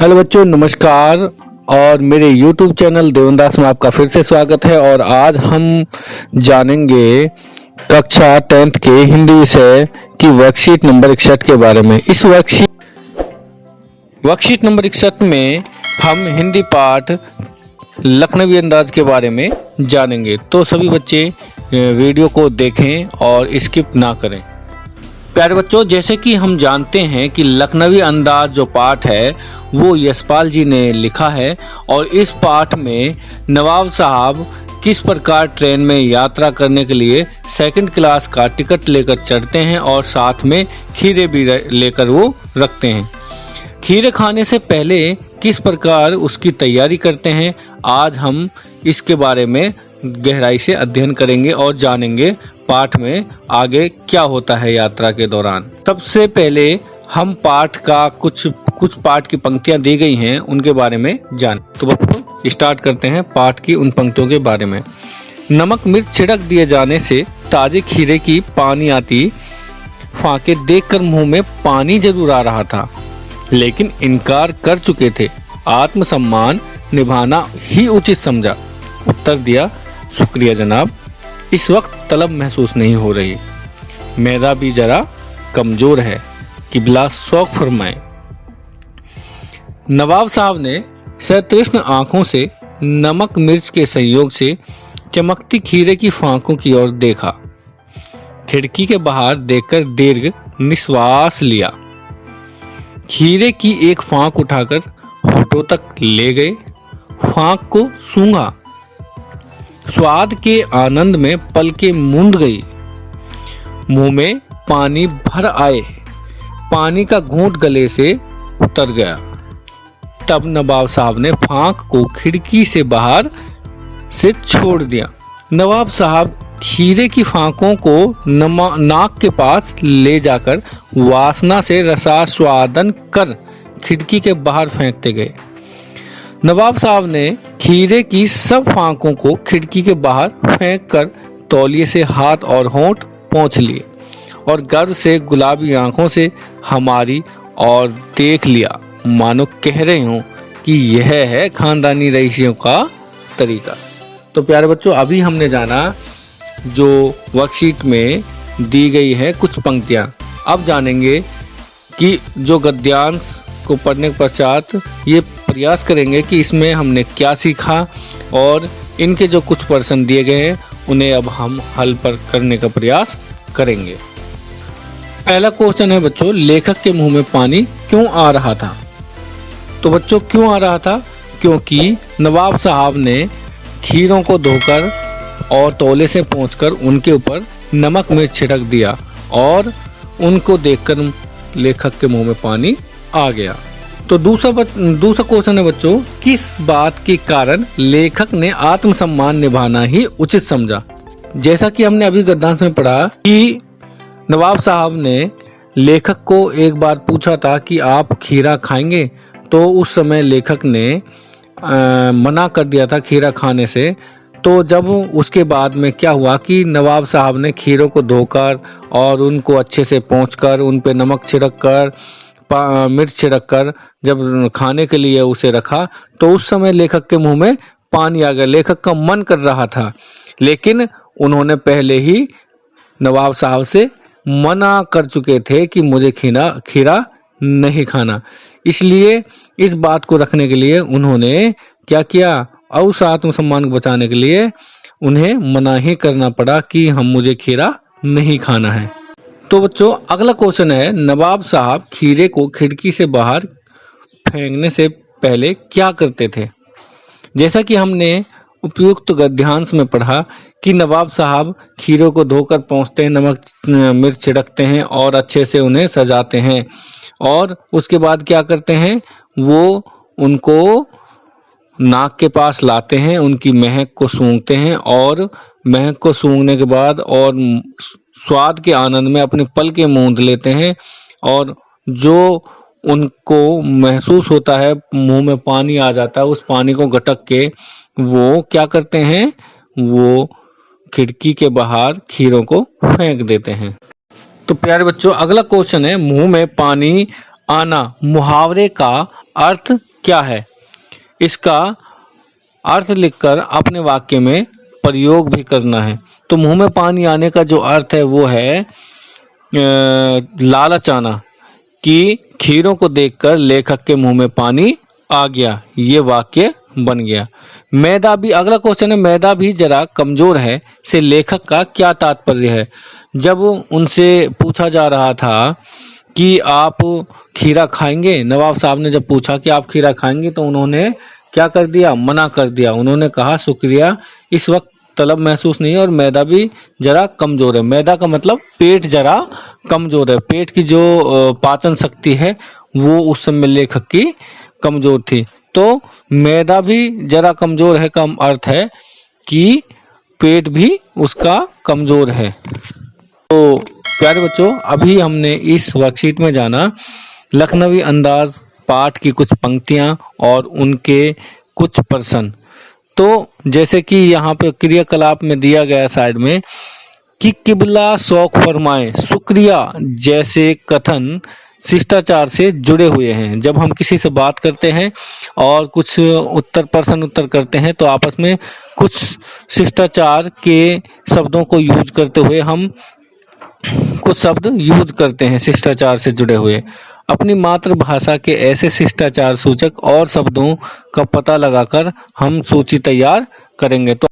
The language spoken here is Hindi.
हेलो बच्चों, नमस्कार। और मेरे YouTube चैनल देवनदास में आपका फिर से स्वागत है। और आज हम जानेंगे कक्षा 10th के हिंदी विषय की वर्कशीट नंबर 61 के बारे में। इस वर्कशीट नंबर 61 में हम हिंदी पाठ लखनवी अंदाज के बारे में जानेंगे। तो सभी बच्चे वीडियो को देखें और स्किप ना करें। प्यारे बच्चों, जैसे कि हम जानते हैं कि लखनवी अंदाज जो पाठ है वो यशपाल जी ने लिखा है। और इस पाठ में नवाब साहब किस प्रकार ट्रेन में यात्रा करने के लिए सेकंड क्लास का टिकट लेकर चढ़ते हैं और साथ में खीरे भी लेकर वो रखते हैं। खीरे खाने से पहले किस प्रकार उसकी तैयारी करते हैं, आज हम इसके बारे में गहराई से अध्ययन करेंगे और जानेंगे पाठ में आगे क्या होता है यात्रा के दौरान। सबसे पहले हम पाठ का कुछ पाठ की पंक्तियां दी गई हैं उनके बारे में जान। तो बच्चों स्टार्ट करते हैं पाठ की उन पंक्तियों के बारे में। नमक मिर्च छिड़क दिए जाने से ताजे खीरे की पानी आती फाके देखकर मुंह में पानी जरूर आ रहा था, लेकिन इनकार कर चुके थे। आत्मसम्मान निभाना ही उचित समझा। उत्तर दिया, शुक्रिया जनाब, इस वक्त तलब महसूस नहीं हो रही। मैदा भी जरा कमजोर है, किबला शौक फरमाए। नवाब साहब ने सतृष्ण आंखों से नमक मिर्च के संयोग से चमकती खीरे की फांकों की ओर देखा। खिड़की के बाहर देखकर दीर्घ निश्वास लिया। खीरे की एक फांक उठाकर होठों तक ले गए। फांक को सूंघा। स्वाद के आनंद में पलकें मूंद गई। मुंह में पानी भर आए। पानी का घूंट गले से उतर गया। तब नवाब साहब ने फांक को खिड़की से बाहर से छोड़ दिया। नवाब साहब खीरे की फांकों को नाक के पास ले जाकर वासना से रसास्वादन कर खिड़की के बाहर फेंकते गए। नवाब साहब ने खीरे की सब फांकों को खिड़की के बाहर फेंककर तौलिए से हाथ और होंठ पोंछ लिए और गर्व से गुलाबी आंखों से हमारी और देख लिया, मानो कह रहे हों कि यह है खानदानी रईसियों का तरीका। तो प्यारे बच्चों, अभी हमने जाना जो वर्कशीट में दी गई है कुछ पंक्तियां। अब जानेंगे कि जो गद्यांश को पढ़ने के पश्चात ये प्रयास करेंगे कि इसमें हमने क्या सीखा और इनके जो कुछ प्रश्न दिए गए हैं उन्हें अब हम हल पर करने का प्रयास करेंगे। पहला क्वेश्चन है बच्चों, लेखक के मुंह में पानी क्यों आ रहा था? तो बच्चों क्यों आ रहा था? क्योंकि नवाब साहब ने खीरों को धोकर और तौले से पोंछकर उनके ऊपर नमक मिर्च छिड़क दिया और उनको देखकर लेखक के मुंह में पानी आ गया। तो दूसरा क्वेश्चन है बच्चों, किस बात के कारण लेखक ने आत्मसम्मान निभाना ही उचित समझा? जैसा कि हमने अभी गद्यांश में पढ़ा कि नवाब साहब ने लेखक को एक बार पूछा था कि आप खीरा खाएंगे, तो उस समय लेखक ने मना कर दिया था खीरा खाने से। तो जब उसके बाद में क्या हुआ कि नवाब साहब ने खीरों को धोकर और उनको अच्छे से पोंछकर उन पे नमक छिड़क कर मिर्च छिड़क कर जब खाने के लिए उसे रखा, तो उस समय लेखक के मुंह में पानी आ गया। लेखक का मन कर रहा था, लेकिन उन्होंने पहले ही नवाब साहब से मना कर चुके थे कि मुझे खीरा नहीं खाना। इसलिए इस बात को रखने के लिए उन्होंने क्या किया, और उस आत्मसम्मान को बचाने के लिए उन्हें मना ही करना पड़ा कि मुझे खीरा नहीं खाना है। तो बच्चों अगला क्वेश्चन है, नवाब साहब खीरे को खिड़की से बाहर फेंकने से पहले क्या करते थे? जैसा कि हमने उपयुक्त गद्यांश में पढ़ा कि नवाब साहब खीरों को धोकर पोंछते हैं, नमक मिर्च छिड़कते हैं और अच्छे से उन्हें सजाते हैं और उसके बाद क्या करते हैं, वो उनको नाक के पास लाते हैं, उनकी महक को सूंघते हैं और महक को सूंघने के बाद और स्वाद के आनंद में अपने पलकें मूंद लेते हैं और जो उनको महसूस होता है मुंह में पानी आ जाता है, उस पानी को गटक के वो क्या करते हैं, वो खिड़की के बाहर खीरों को फेंक देते हैं। तो प्यारे बच्चों अगला क्वेश्चन है, मुंह में पानी आना मुहावरे का अर्थ क्या है, इसका अर्थ लिखकर अपने वाक्य में प्रयोग भी करना है। तो मुंह में पानी आने का जो अर्थ है वो है लालच आना, कि खीरों को देखकर लेखक के मुंह में पानी आ गया, ये वाक्य बन गया। मैदा भी, अगला क्वेश्चन है, मैदा भी जरा कमजोर है से लेखक का क्या तात्पर्य है। जब उनसे पूछा जा रहा था कि आप खीरा खाएंगे, नवाब साहब ने जब पूछा कि आप खीरा खाएंगे तो उन्होंने क्या कर दिया, मना कर दिया। उन्होंने कहा शुक्रिया, इस वक्त तलब महसूस नहीं है और मैदा भी जरा कमजोर है। मैदा का मतलब पेट जरा कमजोर है, पेट की जो पाचन शक्ति है वो उस समय लेखक की कमजोर थी। तो मैदा भी जरा कमजोर है का अर्थ है कि पेट भी उसका कमजोर है। तो प्यारे बच्चों, अभी हमने इस वर्कशीट में जाना लखनवी अंदाज पाठ की कुछ पंक्तियां और उनके कुछ प्रश्न। तो जैसे कि यहाँ पे क्रियाकलाप में दिया गया साइड में कि किबला शौक फरमाए, शुक्रिया जैसे कथन शिष्टाचार से जुड़े हुए हैं। जब हम किसी से बात करते हैं और कुछ प्रश्न उत्तर करते हैं तो आपस में कुछ शिष्टाचार के शब्दों को यूज करते हुए हम कुछ शब्द यूज करते हैं शिष्टाचार से जुड़े हुए। अपनी मातृभाषा के ऐसे शिष्टाचार सूचक और शब्दों का पता लगाकर हम सूची तैयार करेंगे। तो